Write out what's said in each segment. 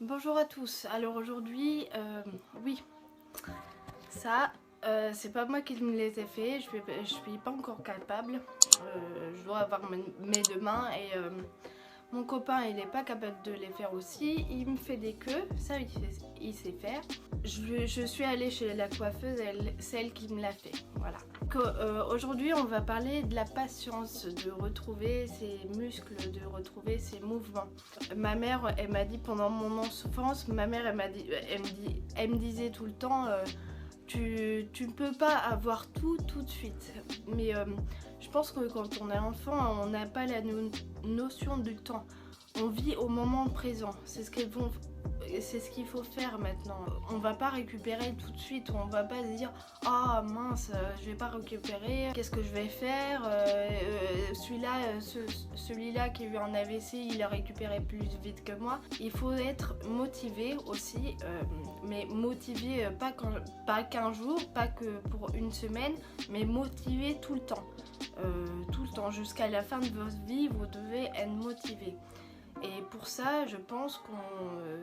Bonjour à tous. Alors aujourd'hui, oui, ça, c'est pas moi qui me les ai fait. Je suis pas encore capable. Je dois avoir mes deux mains et mon copain il est pas capable de les faire aussi. Il me fait des queues, ça il sait faire. Je suis allée chez la coiffeuse, celle qui me l'a fait. Voilà. Aujourd'hui on va parler de la patience, de retrouver ses muscles, de retrouver ses mouvements. Ma mère, elle m'a dit pendant mon enfance, elle me disait tout le temps, tu ne peux pas avoir tout de suite. Mais je pense que quand on est enfant, on n'a pas la notion du temps. On vit au moment présent. C'est ce qu'il faut faire maintenant. On va pas récupérer tout de suite. On va pas se dire ah oh, mince, je vais pas récupérer. Qu'est-ce que je vais faire celui-là qui a eu un AVC, il a récupéré plus vite que moi. Il faut être motivé aussi, mais motivé pas qu'un jour, pas que pour une semaine, mais motivé tout le temps. Tout le temps, jusqu'à la fin de votre vie, vous devez être motivé. Et pour ça, je pense que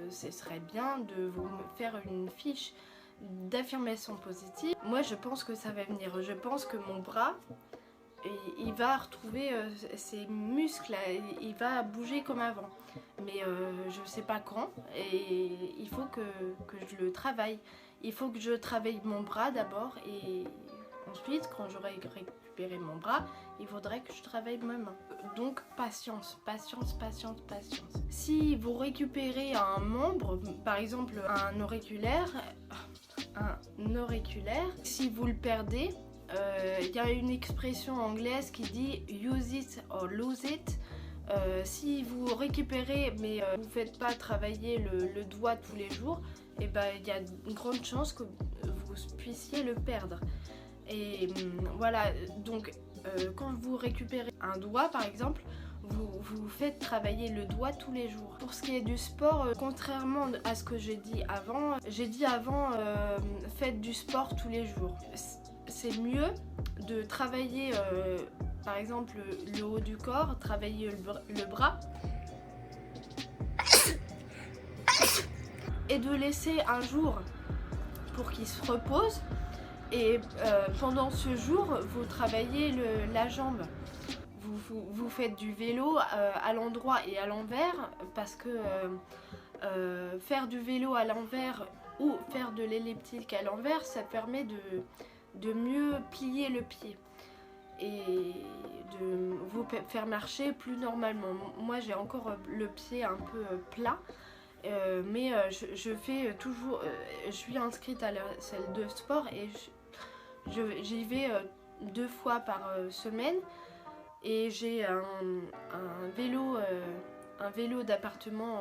ce serait bien de vous faire une fiche d'affirmation positive. Moi, je pense que ça va venir. Je pense que mon bras, il va retrouver ses muscles, il va bouger comme avant. Mais je ne sais pas quand et il faut que je le travaille. Il faut que je travaille mon bras d'abord et ensuite, quand j'aurai récupéré mon bras, il faudrait que je travaille ma main. Donc patience, patience, patience, patience. Si vous récupérez un membre, par exemple un auriculaire, si vous le perdez, y a une expression anglaise qui dit use it or lose it. Si vous récupérez mais vous ne faites pas travailler le doigt tous les jours, et il y a une grande chance que vous puissiez le perdre. Et voilà, donc quand vous récupérez un doigt par exemple, vous faites travailler le doigt tous les jours. Pour ce qui est du sport, contrairement à ce que j'ai dit avant, faites du sport tous les jours. C'est mieux de travailler par exemple le haut du corps, travailler le bras et de laisser un jour pour qu'il se repose. Et pendant ce jour, vous travaillez la jambe. Vous faites du vélo à l'endroit et à l'envers parce que faire du vélo à l'envers ou faire de l'elliptique à l'envers, ça permet de mieux plier le pied et de vous faire marcher plus normalement. Moi, j'ai encore le pied un peu plat. Mais je fais toujours, je suis inscrite à la salle de sport et j'y vais 2 fois par semaine et j'ai un vélo d'appartement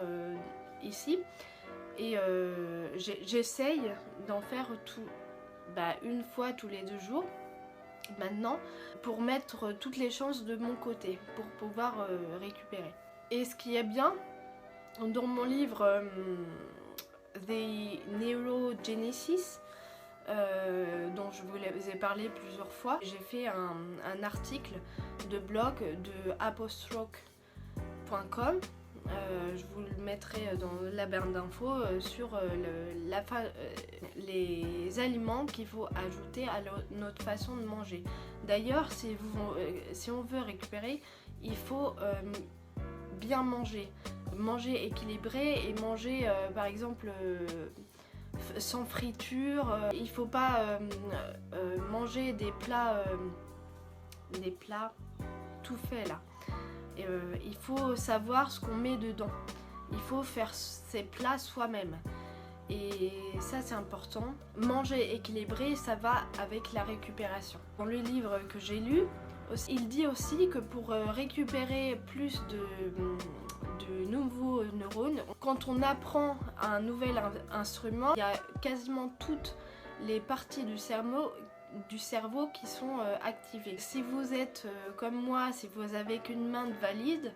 ici et j'essaye d'en faire une fois tous les 2 jours maintenant pour mettre toutes les chances de mon côté pour pouvoir récupérer. Et ce qui est bien, dans mon livre The Neurogenesis, dont je vous ai parlé plusieurs fois, j'ai fait un article de blog de apostroke.com. Je vous le mettrai dans la barre d'infos sur les aliments qu'il faut ajouter à notre façon de manger. D'ailleurs, si on veut récupérer, il faut bien manger équilibré et manger par exemple sans friture. Il faut pas manger des plats tout faits là. Il faut savoir ce qu'on met dedans. Il faut faire ces plats soi-même. Et ça c'est important. Manger équilibré, ça va avec la récupération. Dans le livre que j'ai lu, il dit aussi que pour récupérer plus de nouveaux neurones, quand on apprend un nouvel instrument, il y a quasiment toutes les parties du cerveau qui sont activées. Si vous êtes comme moi, si vous avez qu'une main valide,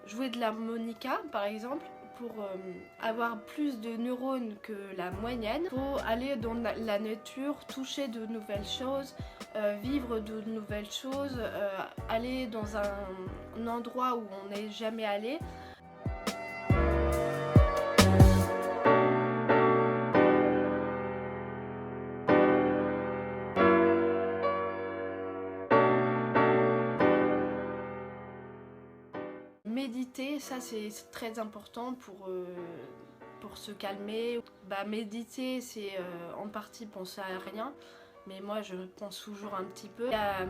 jouez de l'harmonica par exemple. Pour avoir plus de neurones que la moyenne, il faut aller dans la nature, toucher de nouvelles choses, vivre de nouvelles choses, aller dans un endroit où on n'est jamais allé. méditer, ça c'est très important pour se calmer. Méditer, c'est en partie penser à rien, mais moi je pense toujours un petit peu. Il y a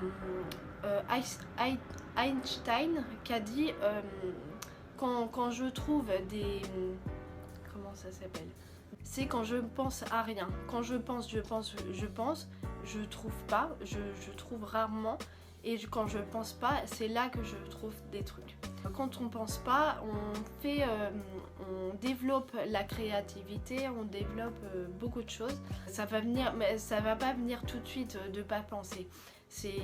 Einstein qui a dit quand je trouve des... Comment ça s'appelle? C'est quand je pense à rien. Quand je pense, je trouve pas, je trouve rarement. Et quand je pense pas, c'est là que je trouve des trucs. Quand on pense pas, on développe la créativité, on développe beaucoup de choses. Ça va venir, mais ça va pas venir tout de suite de pas penser. C'est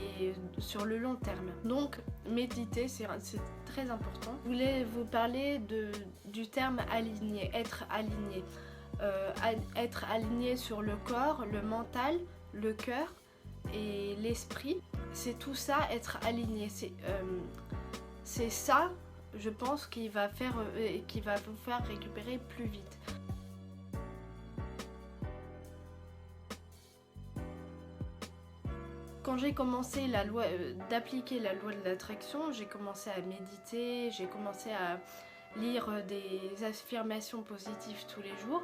sur le long terme. Donc méditer, c'est très important. Je voulais vous parler du terme aligné, être aligné. Être aligné sur le corps, le mental, le cœur et l'esprit. C'est tout ça, être aligné. C'est ça, je pense, qui va vous faire récupérer plus vite. Quand j'ai commencé d'appliquer la loi de l'attraction, j'ai commencé à méditer, j'ai commencé à lire des affirmations positives tous les jours.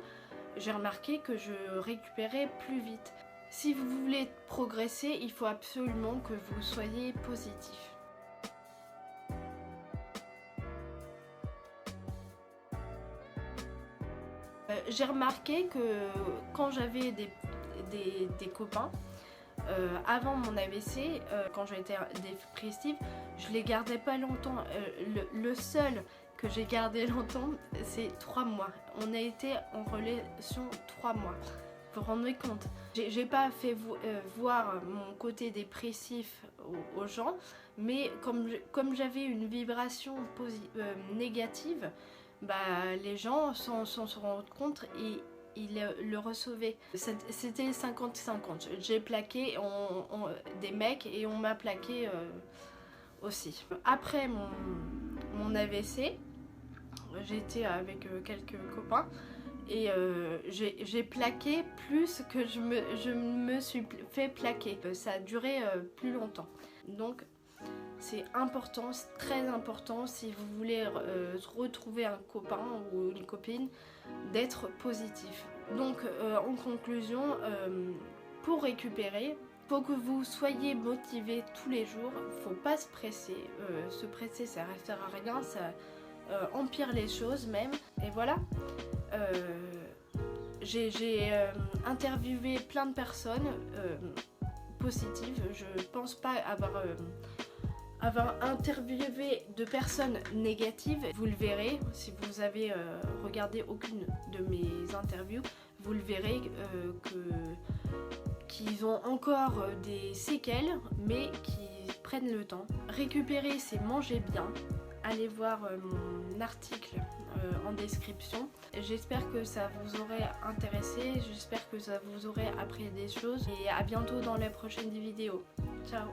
J'ai remarqué que je récupérais plus vite. Si vous voulez progresser, il faut absolument que vous soyez positif. J'ai remarqué que quand j'avais des copains, avant mon AVC, quand j'étais dépressive, je les gardais pas longtemps. Le seul que j'ai gardé longtemps, c'est 3 mois. On a été en relation 3 mois. Vous vous rendez compte? J'ai pas fait voir mon côté dépressif aux gens, mais comme j'avais une vibration négative, les gens s'en rendent compte et ils le recevaient. C'était 50-50. J'ai plaqué des mecs et on m'a plaqué aussi. Après mon AVC, j'étais avec quelques copains et j'ai plaqué plus que je me suis fait plaquer. Ça a duré plus longtemps. Donc c'est important, c'est très important si vous voulez retrouver un copain ou une copine, d'être positif. Donc en conclusion, pour récupérer, faut que vous soyez motivé tous les jours. Faut pas se presser. Se presser, ça ne sert à rien, ça empire les choses même. Et voilà. J'ai interviewé plein de personnes positives. Je pense pas avoir interviewé de personnes négatives. Vous le verrez, si vous avez regardé aucune de mes interviews, vous le verrez qu'ils ont encore des séquelles, mais qui prennent le temps. Récupérer, c'est manger bien. Allez voir mon article en description. J'espère que ça vous aurait intéressé, j'espère que ça vous aurait appris des choses et à bientôt dans les prochaines vidéos. Ciao!